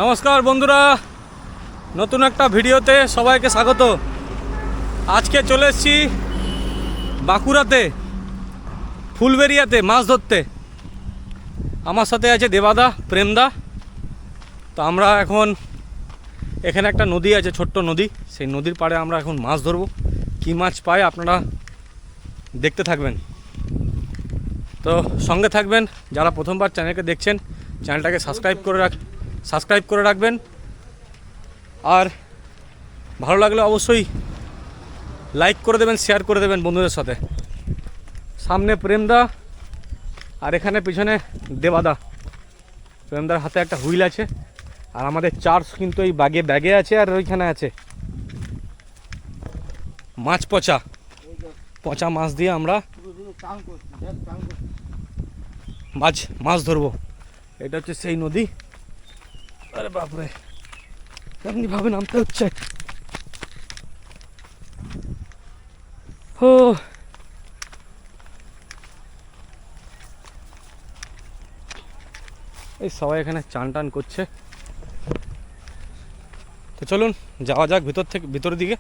নমস্কার বন্ধুরা, নতুন একটা ভিডিওতে সবাইকে স্বাগত। আজকে চলে এসেছি বাঁকুড়াতে ফুলবেরিয়াতে মাছ ধরতে। আমার সাথে আছে দেবাদা, প্রেমদা। তো আমরা এখন এখানে একটা নদী আছে, ছোট্ট নদী, সেই নদীর পাড়ে আমরা এখন মাছ ধরবো। কী মাছ পাই আপনারা দেখতে থাকবেন, তো সঙ্গে থাকবেন। যারা প্রথমবার চ্যানেলকে দেখছেন, চ্যানেলটাকে সাবস্ক্রাইব করে রাখবেন। আর ভালো লাগলে অবশ্যই লাইক করে দেবেন, শেয়ার করে দেবেন বন্ধুদের সাথে। সামনে প্রেমদা আর এখানে পিছনে দেবাদা। প্রেমদার হাতে একটা হুইল আছে, আর আমাদের চার্জ কিন্তু এই ব্যাগে আছে, আর ওইখানে আছে মাছ পচা মাছ দিয়ে আমরা মাছ ধরবো। এটা হচ্ছে সেই নদী। আরে বাপরে, কেমনি ভাবে নামতে হচ্ছে। ও এই সবাই এখানে চান টান করছে। তো চলুন যাওয়া যাক ভিতরের দিকে,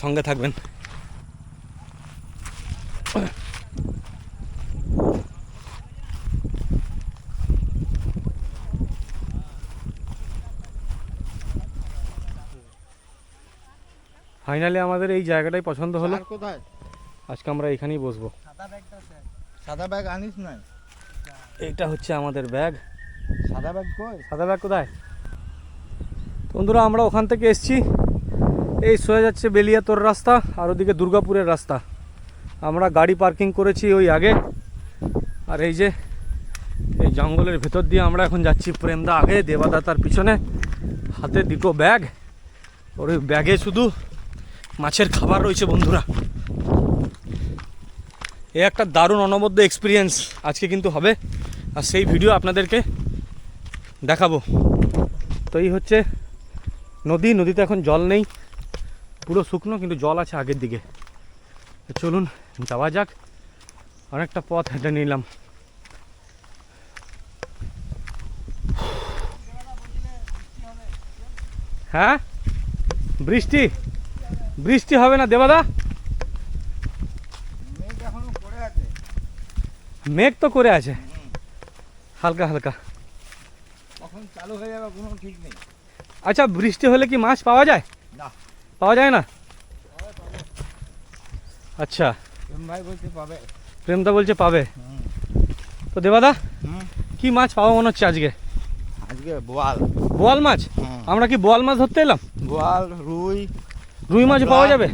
সঙ্গে থাকবেন। ফাইনালি আমাদের এই জায়গাটাই পছন্দ হলো। কোথায় আজকে আমরা এখানেই বসবো। সাদা ব্যাগ আনিস না? এইটা হচ্ছে আমাদের ব্যাগ। সাদা ব্যাগ কই? সাদা ব্যাগ কোথায়? বন্ধুরা, আমরা ওখান থেকে এসছি, এই সোজা যাচ্ছে বেলিয়াতোর রাস্তা, আর ওদিকে দুর্গাপুরের রাস্তা। আমরা গাড়ি পার্কিং করেছি ওই আগে। আর এই যে এই জঙ্গলের ভেতর দিয়ে আমরা এখন যাচ্ছি। প্রেমদা আগে, দেবাদা তার পিছনে, হাতে দুটো ব্যাগ। ওর ওই ব্যাগে শুধু মাছের খাবার রয়েছে বন্ধুরা। এ একটা দারুণ অনবদ্য এক্সপিরিয়েন্স আজকে কিন্তু হবে, আর সেই ভিডিও আপনাদেরকে দেখাবো। তো এই হচ্ছে নদীতে এখন জল নেই, পুরো শুকনো, কিন্তু জল আছে আগের দিকে। চলুন যাওয়া যাক। অনেকটা পথ হেঁটে নিলাম। হ্যাঁ, বৃষ্টি হবে না দেবাদা? মেঘ তো করে আছে হালকা হালকা, কখন চালু হয়ে যাবে কোনো ঠিক নেই। আচ্ছা, বৃষ্টি হলে কি মাছ পাওয়া যায়? না, পাওয়া যায় না। আচ্ছা, ভাই বলতে পাবে, প্রেমদা বলছে পাবে। তো দেবাদা, কি মাছ পাবো মনে হচ্ছে আজকে? আজকে বোয়াল মাছ। আমরা কি বোয়াল মাছ ধরতে এলাম? বোয়াল, রুই মাছ পাওয়া যাবে?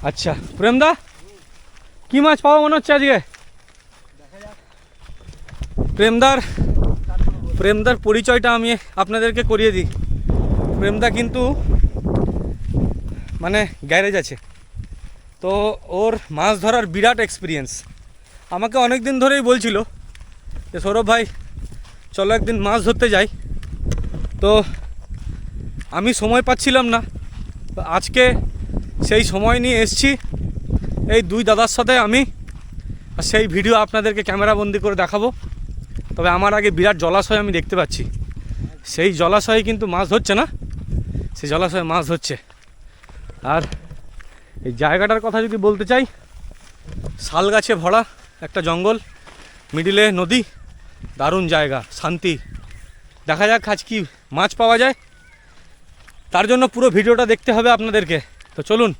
আচ্ছা প্রেমদা, কি মাছ পাবো মনে হচ্ছে আজকে? প্রেমদার পরিচয়টা আমি আপনাদেরকে করিয়ে দিই। প্রেমদা কিন্তু মানে গ্যারেজ আছে, তো ওর মাছ ধরার বিরাট এক্সপিরিয়েন্স। আমাকে অনেক দিন ধরেই বলছিল যে সৌরভ ভাই চলো একদিন মাছ ধরতে যাই। তো আমি সময় পাচ্ছিলাম না, তো আজকে সেই সময় নিয়ে এসছি এই দুই দাদার সাথে আমি, আর সেই ভিডিও আপনাদেরকে ক্যামেরাবন্দি করে দেখাবো। তবে আমার আগে বিরাট জলাশয় আমি দেখতে পাচ্ছি, সেই জলাশয়ে কিন্তু মাছ ধরছে না, সেই জলাশয়ে মাছ ধরছে। আর এই জায়গাটার কথা যদি বলতে চাই, শাল গাছে ভরা একটা জঙ্গল, মিডিলে নদী, দারুণ জায়গা, শান্তি। দেখা যাক আজ কি মাছ পাওয়া যায়, তার জন্য পুরো ভিডিওটা দেখতে হবে আপনাদেরকে। তো চলুন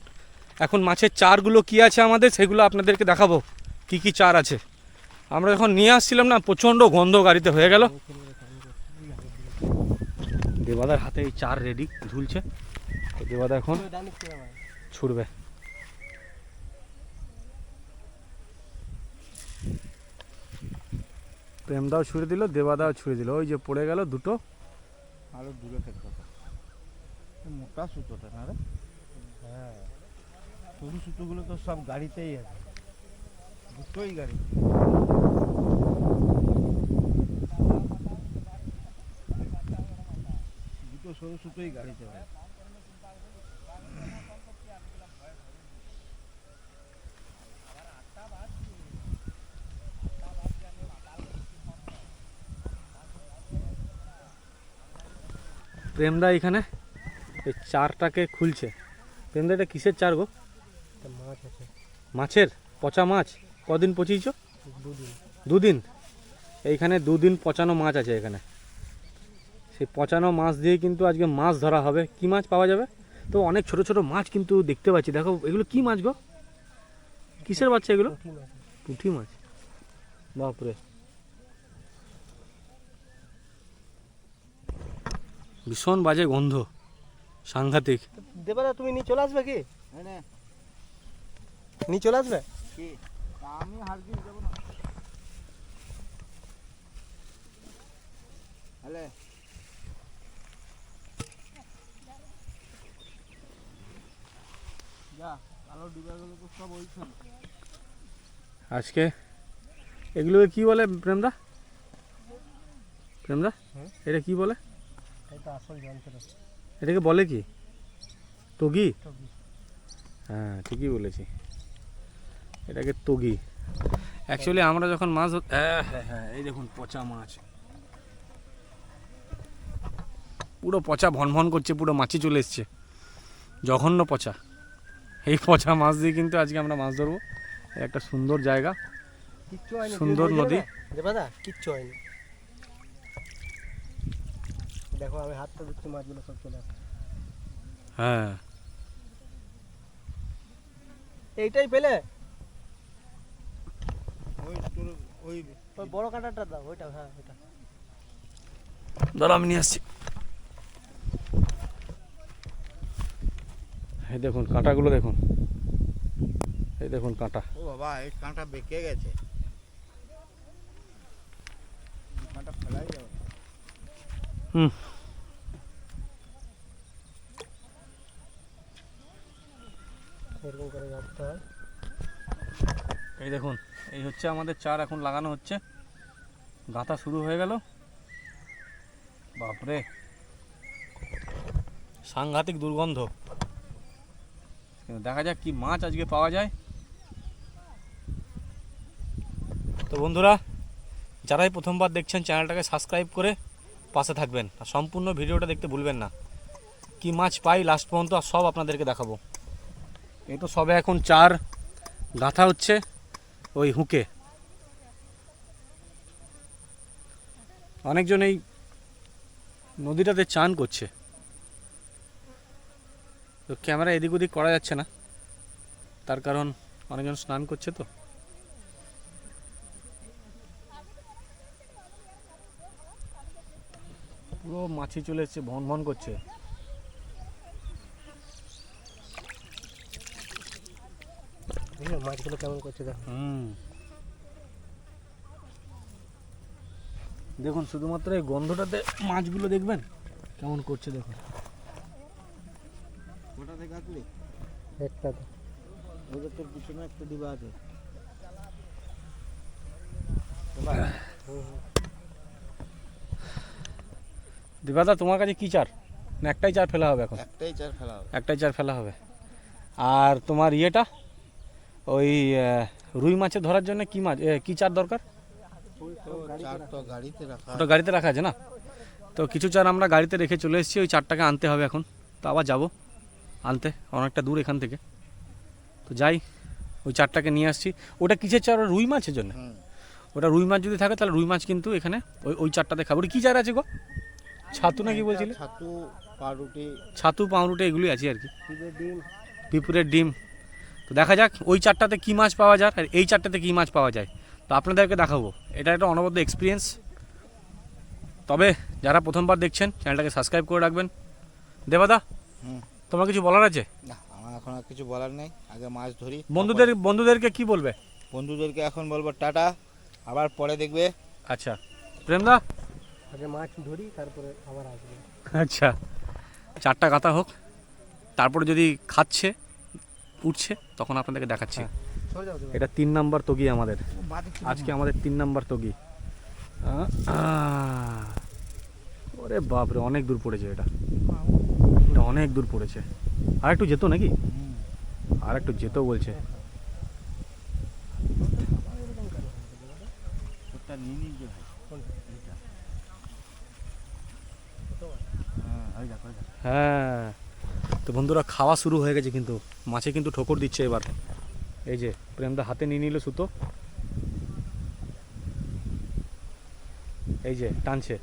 এখন মাছের চারগুলো কি আছে আমাদের সেগুলো আপনাদেরকে দেখাবো, কি কি চার আছে। আমরা যখন নিয়ে আসছিলাম না, প্রচণ্ড গন্ধ গাড়িতে হয়ে গেল। দেবাদার হাতে এই চার রেডি ঝুলছে, দেবাদা এখন ছুড়বে। প্রেমদাও ছুড়ে দিল, দেবাদাও ছুড়ে দিল। ওই যে পড়ে গেল দুটো। আরো দূরে থেকে মোটা সুতোটা না রে? হ্যাঁ, সরু সুতোগুলো তো সব গাড়িতেই আছে, দুটোই গাড়ি। দুটো সরু সুতোই গাড়িতে হয়। প্রেমদা এখানে এই চারটাকে খুলছে। প্রেমদা এটা কিসের চার গো? মাছ আছে, মাছের পচা মাছ। কদিন পচিয়েছ? 2 দিন। 2 দিন। এইখানে 2 দিন পচানো মাছ আছে এখানে। সেই পচানো মাছ দিয়ে কিন্তু আজকে মাছ ধরা হবে। কি মাছ পাওয়া যাবে? তো অনেক ছোট ছোট মাছ কিন্তু দেখতে পাচ্ছি। দেখো এগুলো কি মাছ গো? কিসের বাচ্চা এগুলো? পুঁটি মাছ। বাপরে, ভীষণ বাজে গন্ধ, সাংঘাতিক। দেবাদা তুমি নিয়ে চলে আসবে কি? নিয়ে চলে আসবে কি? আমি হারকিস দেবো না। হ্যালো, যা কালো ডিবাগুলো তো সব ওইখানে। আজকে এগুলোকে কি বলে প্রেমদা? প্রেমদা এটা কি বলে? এটা আসল যন্ত্র। এটাকে বলে কি? তগি? হ্যাঁ ঠিকই বলেছি, এটাকে তগি। অ্যাকচুয়ালি আমরা যখন মাছ হ্যাঁ এই দেখুন পচা মাছ, পুরো পচা ভনভন করছে, পুরো মাছি চলে এসছে, জঘন্য পচা। এই পচা মাছ দিয়ে কিন্তু আজকে আমরা মাছ ধরবো। একটা সুন্দর জায়গা, কিচ্ছু হয়নি, সুন্দর নদী। দেবাদা কিচ্ছু হয়নি। দেখো আমি হাতটা দিচ্ছি, মাছগুলো সব চলে আসছে। হ্যাঁ এইটাই পেলে? ওই বড় কাঁটাটা দাও, ওইটা। হ্যাঁ ওইটা দাঁড়া আমি নিয়ে আসছি। এই দেখুন কাঁটাগুলো দেখুন, এই দেখুন কাঁটা। ও বাবা, এই কাঁটা বেঁকে গেছে, কাঁটা ফেলাই যাবে। হুম, এরকম করে রাখতে হয়। এই দেখুন এই হচ্ছে আমাদের চার, এখন লাগানো হচ্ছে, গাঁথা শুরু হয়ে গেল। বাপরে সাংঘাতিক দুর্গন্ধ। দেখা যাক কি মাছ আজকে পাওয়া যায়। তো বন্ধুরা, যারাই প্রথমবার দেখছেন চ্যানেলটাকে সাবস্ক্রাইব করে পাশে থাকবেন, আর সম্পূর্ণ ভিডিওটা দেখতে ভুলবেন না। কি মাছ পাই লাস্ট পর্যন্ত আর সব আপনাদেরকে দেখাবো। এই তো সবে এখন চার গাঁথা হচ্ছে ওই হুকে। অনেকজন এই নদীটাতে চান করছে, তো ক্যামেরা এদিক ওদিক করা যাচ্ছে না, তার কারণ অনেকজন স্নান করছে। তো পুরো মাছি চলে এসছে, ভন ভন করছে। মাছগুলো কেমন করছে দেখো। দেখুন শুধুমাত্র এই গন্ধটাতে মাছগুলো দেখবেন কেমন করছে। দেখুন ওটা থেকে আসলি একটা, ওদের তোর পিছনে একটা ডিবা আছে। দিবাদা তোমার কাছে কি চার? না একটাই চার ফেলা হবে এখন? একটাই চার ফেলা হবে। একটাই চার ফেলা হবে। আর তোমার ইয়েটা ওই রুই মাছের ধরার জন্য কি মাছ, কি চার দরকার? ওটা গাড়িতে রাখা আছে না? তো কিছু চার আমরা গাড়িতে রেখে চলে এসেছি, ওই চারটাকে আনতে হবে এখন। তো আবার যাব আনতে, অনেকটা দূর এখান থেকে। তো যাই, ওই চারটাকে নিয়ে আসছি। ওটা কিসের চার? রুই মাছের জন্য। ওটা রুই মাছ যদি থাকে তাহলে রুই মাছ কিন্তু এখানে ওই চারটাতে খাবো। ওটা কী চার আছে গো? ছাতু নাকি বলছিলে? ছাতু, পাউরুটি। ছাতু পাউরুটি এগুলি আছে আর কি, ডিম, পিঁপড়ের ডিম। তো দেখা যাক ওই চারটাতে কী মাছ পাওয়া যায় আর এই চারটাতে কী মাছ পাওয়া যায়, তো আপনাদেরকে দেখাবো। এটা একটা অনবদ্য এক্সপিরিয়েন্স। তবে যারা প্রথমবার দেখছেন চ্যানেলটাকে সাবস্ক্রাইব করে রাখবেন। দেবাদা তোমার কিছু বলার আছে? না, আমার এখন আর কিছু বলার নেই। আগে মাছ ধরি। বন্ধুদেরকে কি বলবে? বন্ধুদেরকে এখন বলবো টাটা, আবার পরে দেখবে। আচ্ছা প্রেমদা, আগে মাছ ধরি তারপরে আবার আসবে। আচ্ছা চারটা গাঁথা হোক, তারপরে যদি খাচ্ছে উঠছে তখন আপনাদেরকে দেখাচ্ছি। এটা 3 নাম্বার তগি আমাদের আজকে, আমাদের 3 নাম্বার তগি। ওরে বাপরে অনেক দূর পড়েছে, এটা অনেক দূর পড়েছে। আর একটু যেত নাকি? আর একটু যেত বলছে। হ্যাঁ, তো বন্ধুরা খাওয়া শুরু হয়ে গেছে, কিন্তু মাছে কিন্তু ঠোকর দিচ্ছে এবার। এই যে প্রেমদা হাতে নিয়ে নিল সুতো, এই যে টানছে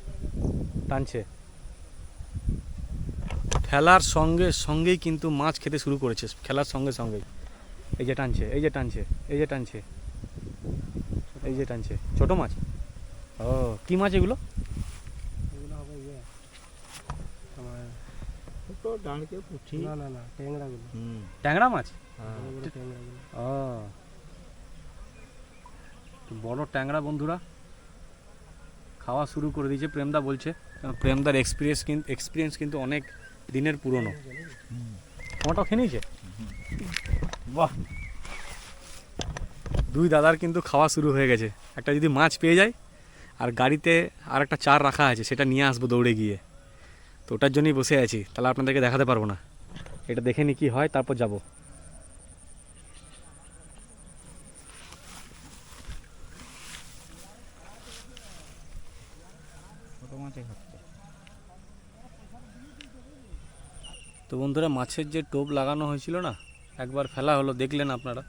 টানছে, খেলার সঙ্গে সঙ্গেই কিন্তু মাছ খেতে শুরু করেছে, খেলার সঙ্গে সঙ্গেই। এই যে টানছে, এই যে টানছে, এই যে টানছে, এই যে টানছে ছোট মাছ। ও কি মাছ এগুলো? এগুলো হবে ইয়ে তোমার তো ডাঁড়কে পুঁটি। না ট্যাংরাগুলো, ট্যাংরা মাছ। বড় বড় ট্যাংরাগুলো। ও তো বড় ট্যাংরা বন্ধুরা খাওয়া শুরু করে দিয়েছে, প্রেমদা বলছে। কারণ প্রেমদার এক্সপিরিয়েন্স কিন্তু অনেক দিনের পুরনো। তোমারটাও খেয়ে নিয়েছে? বাহ, দুই দাদার কিন্তু খাওয়া শুরু হয়ে গেছে। একটা যদি মাছ পেয়ে যায়, আর গাড়িতে আর একটা চার রাখা আছে, সেটা নিয়ে আসবো দৌড়ে গিয়ে। তো ওটার জন্যই বসে আছি, তাহলে আপনাদেরকে দেখাতে পারবো না। এটা দেখে নি কি হয়, তারপর যাব। ছোট মাছই খাচ্ছে। তো বন্ধুরা মাছের যে টোপ লাগানো হয়েছিল না, একবার ফেলা হলো, দেখলেন আপনারা,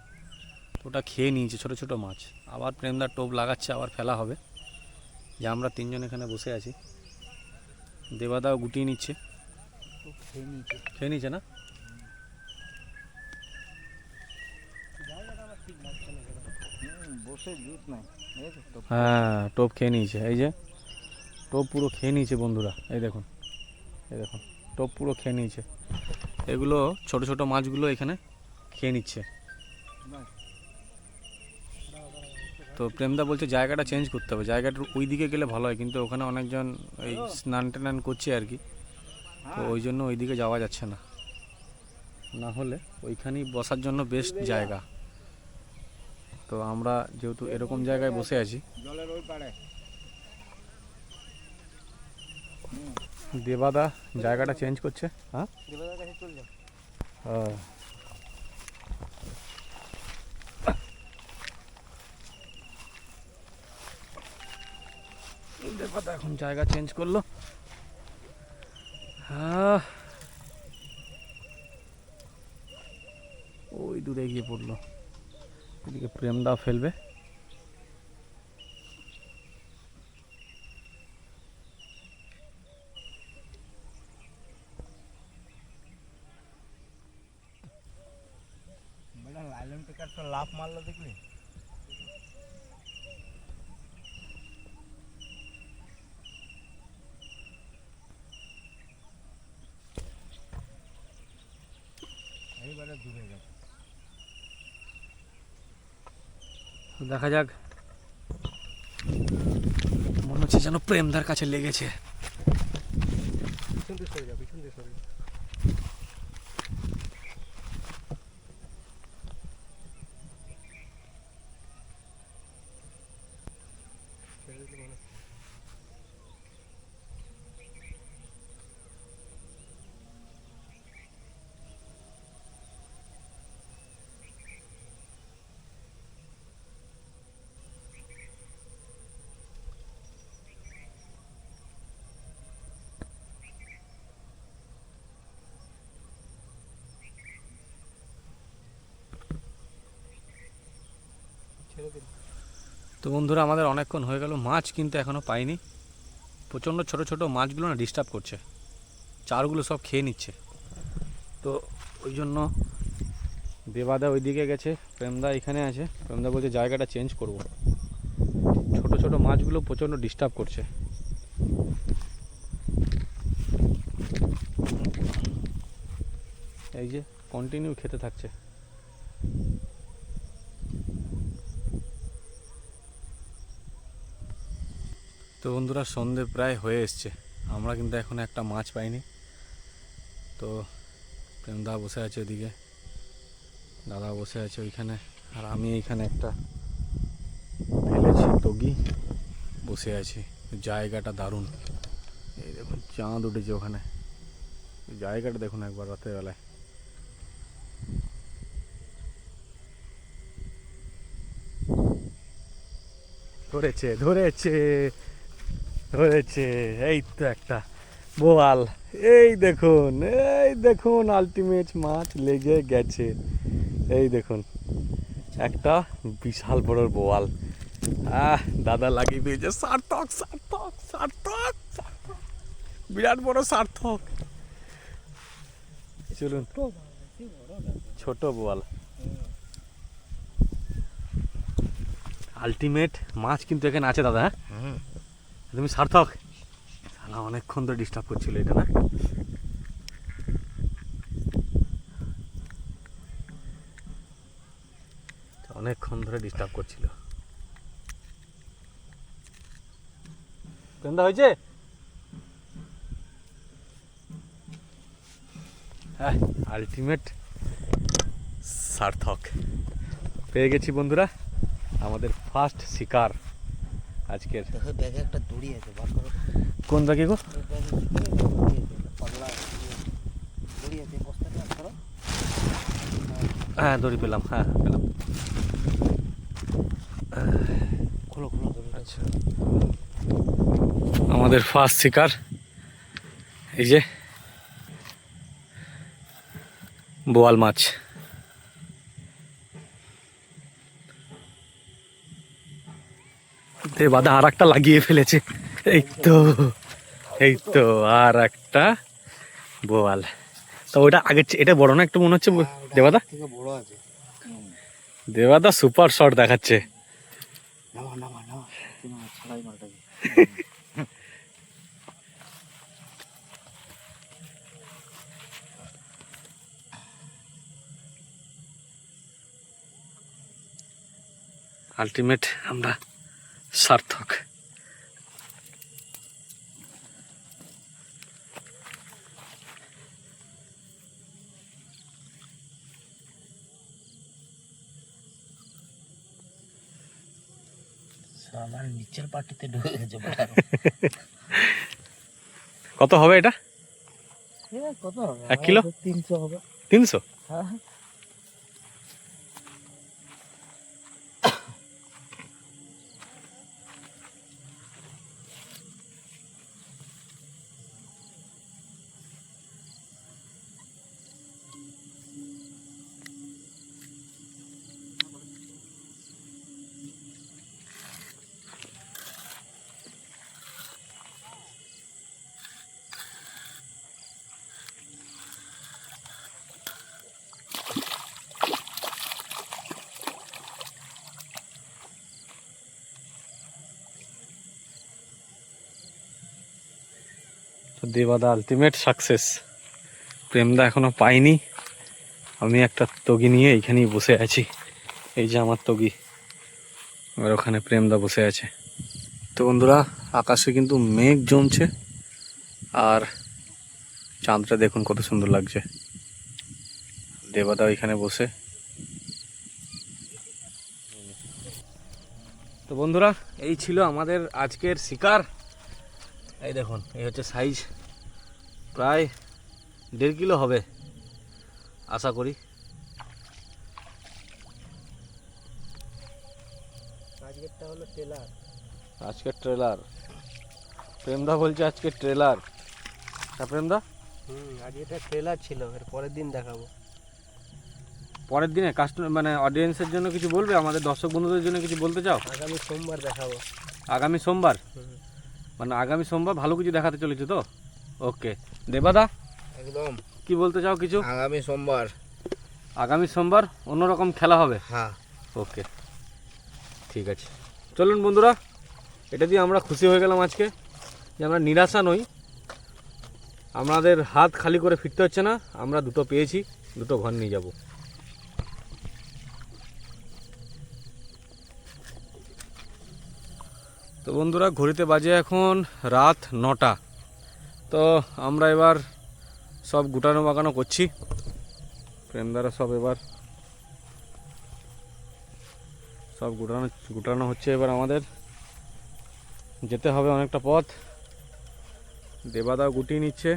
তো ওটা খেয়ে নিয়েছে ছোট ছোট মাছ। আবার প্রেমদার টোপ লাগাচ্ছে, আবার ফেলা হবে। যে আমরা তিনজন এখানে বসে আছি, দেবাদাও গুটিয়ে নিচ্ছে। খেয়ে নিয়েছে। খেয়ে নিয়েছে না? বসে জুত নাই, এই তো হ্যাঁ, টোপ খেয়ে নিয়েছে। এই যে টোপ পুরো খেয়ে নিয়েছে বন্ধুরা, এই দেখুন, এই দেখুন, টোপ পুরো খেয়ে নিয়েছে। এগুলো ছোট ছোট মাছগুলো এখানে খেয়ে নিচ্ছে। তো প্রেমদা বলছে জায়গাটা চেঞ্জ করতে হবে, জায়গাটার ওই দিকে গেলে ভালো হয়, কিন্তু ওখানে অনেকজন এই স্নান টান করছে আর কি, তো ওই জন্য ওই দিকে যাওয়া যাচ্ছে না। না হলে ওইখানেই বসার জন্য বেস্ট জায়গা। তো আমরা যেহেতু এরকম জায়গায় বসে আছি, জলের ওই পাড়ে। দেবাদা জায়গাটা চেঞ্জ করছে। হ্যাঁ, দেবদার কাছে চল যাও। হ্যাঁ। দেবাদা এখন জায়গা চেঞ্জ করলো। হ্যাঁ, ওই দূরে গিয়ে পড়লো, এদিকে প্রেমদা ফেলবে। বেটা লাইলন টিকার তো লাফ মারলো দেখলি। এইবারে দূরে গেছে। দেখা যাক, মনে হচ্ছে যেন প্রেমদার কাছে লেগেছে। পিছন দিয়ে সরে যাও, পিছন দিয়ে সরে যাও। ছেড়ে দিলে মনে হচ্ছে। ছেড়ে দিন। তো বন্ধুরা আমাদের অনেকক্ষণ হয়ে গেল, মাছ কিন্তু এখনও পাইনি। প্রচণ্ড ছোট ছোট মাছগুলো না ডিস্টার্ব করছে, চারগুলো সব খেয়ে নিচ্ছে। তো ওই জন্য দেবাদা ওইদিকে গেছে, প্রেমদা এখানে আছে। প্রেমদা বলছে জায়গাটা চেঞ্জ করব, ছোট ছোট মাছগুলো প্রচণ্ড ডিস্টার্ব করছে। এই যে কন্টিনিউ খেতে থাকছে। তো বন্ধুরা সন্ধে প্রায় হয়ে এসছে, আমরা কিন্তু এখন একটা মাছ পাইনি। তো প্রেমদা বসে আছে ওদিকে, দাদা বসে আছে ওইখানে, আর আমি এইখানে একটা ফেলেছি তগি, বসে আছি। জায়গাটা দারুণ, এই দেখুন চাঁদ উঠেছে ওখানে, জায়গাটা দেখুন একবার রাতের বেলায়। ধরেছে ধরেছে ধরেছে, এই তো একটা বোয়াল, এই দেখুন, এই দেখুন, আলটিমেট মাছ লেগে গেছে। এই দেখুন একটা বিশাল বড় বোয়াল। দাদা লাগিয়ে পেয়েছে। সার্থক সার্থক সার্থক সার্থক, বিরাট বড় সার্থক। চলুন, ছোট বোয়াল। আলটিমেট মাছ কিন্তু এখানে আছে দাদা। হ্যাঁ তুমি সার্থক শালা অনেকক্ষণ ধরে ডিস্টার্ব করছিল এটা না। অনেকক্ষণ ধরে ডিস্টার্ব করছিল। কেন্দা হয়েছে? হ্যাঁ আলটিমেট সার্থক পেয়ে গেছি বন্ধুরা, আমাদের ফার্স্ট শিকার আজকের। ব্যাগে একটা দড়ি আছে, বার করো। কোন ব্যাগে গো? পাগলা দড়ি আছে, বস্তাটা বার করো। হ্যাঁ দড়ি পেলাম, হ্যাঁ পেলাম। খোলো খোলো দড়ি। আচ্ছা, আমাদের ফার্স্ট শিকার এই যে বোয়াল মাছ। বাদা আর একটা লাগিয়ে ফেলেছে। এই তো, এই তো আর একটা বোয়াল। তো ওইটা আগের এটা বড় না একটু মনে হচ্ছে দেবাদা? থেকে বড় আছে। দেবাদা সুপার শট দেখাচ্ছে। নামা নামা নামা, তুমি ছাড়াই মালটাকে। আলটিমেট আমরা সার্থক। আমার নিচের পাটিতে ঢুকে গেছে। কত হবে এটা? কত হবে? 1 কিলো? 300 হবে। 300? হ্যাঁ। দেবাদা আলটিমেট সাকসেস। প্রেমদা এখনো পাইনি। আমি একটা তগি নিয়ে এইখানেই বসে আছি। এই যে আমার তগি, আর ওখানে প্রেমদা বসে আছে। তো বন্ধুরা আকাশে কিন্তু মেঘ জমছে, আর চাঁদটা দেখুন কত সুন্দর লাগছে। দেবাদা ওইখানে বসে। তো বন্ধুরা এই ছিল আমাদের আজকের শিকার। এই দেখুন, এই হচ্ছে সাইজ, প্রায় 1.5 কিলো হবে আশা করি। আজকেরটা হলো টেলার। আজকের ট্রেলার, প্রেমদা বলছে আজকের ট্রেলার। হ্যাঁ প্রেমদা, আজকেরটা ট্রেলার ছিল, এর পরের দিন দেখাবো। পরের দিনে কাস্টমার মানে অডিয়েন্সের জন্য কিছু বলবে, আমাদের দর্শক বন্ধুদের জন্য কিছু বলতে চাও? আগামী সোমবার দেখাবো। আগামী সোমবার? মানে আগামী সোমবার ভালো কিছু দেখাতে চলেছে তো? ওকে দেবাদা একদম। কি বলতে চাও কিছু? আগামী সোমবার। আগামী সোমবার অন্যরকম খেলা হবে। হ্যাঁ। ওকে ঠিক আছে, চলুন বন্ধুরা, এটা দিয়ে আমরা খুশি হয়ে গেলাম আজকে, যে আমরা নিরাশা নই, আমাদের হাত খালি করে ফিরতে হচ্ছে না। আমরা দুটো পেয়েছি, দুটো ঘর নিয়ে যাব। তো বন্ধুরা ঘড়িতে বাজে এখন রাত 9টা। তো আমরা এবার সব গুটানো বাগানো করছি, প্রেমদারা সব এবার সব গুটানো হচ্ছে। এবার আমাদের যেতে হবে অনেকটা পথ। দেবাদাও গুটিয়ে নিচ্ছে।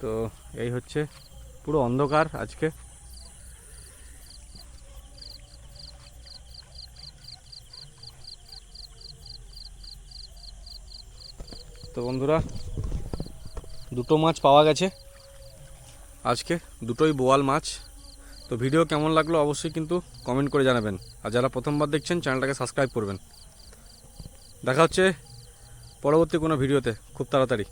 তো এই হচ্ছে, পুরো অন্ধকার আজকে। তো বন্ধুরা দুটো মাছ পাওয়া গেছে আজকে, দুটোই বোয়াল মাছ। তো ভিডিও কেমন লাগলো অবশ্যই কিন্তু কমেন্ট করে জানাবেন, আর যারা প্রথমবার দেখছেন চ্যানেলটাকে সাবস্ক্রাইব করবেন। দেখা হচ্ছে পরবর্তী কোনো ভিডিওতে খুব তাড়াতাড়ি।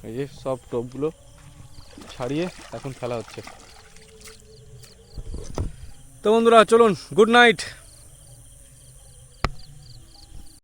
এই যে সব টোপগুলো ছাড়িয়ে এখন ফেলা হচ্ছে। তো বন্ধুরা চলুন, গুড নাইট।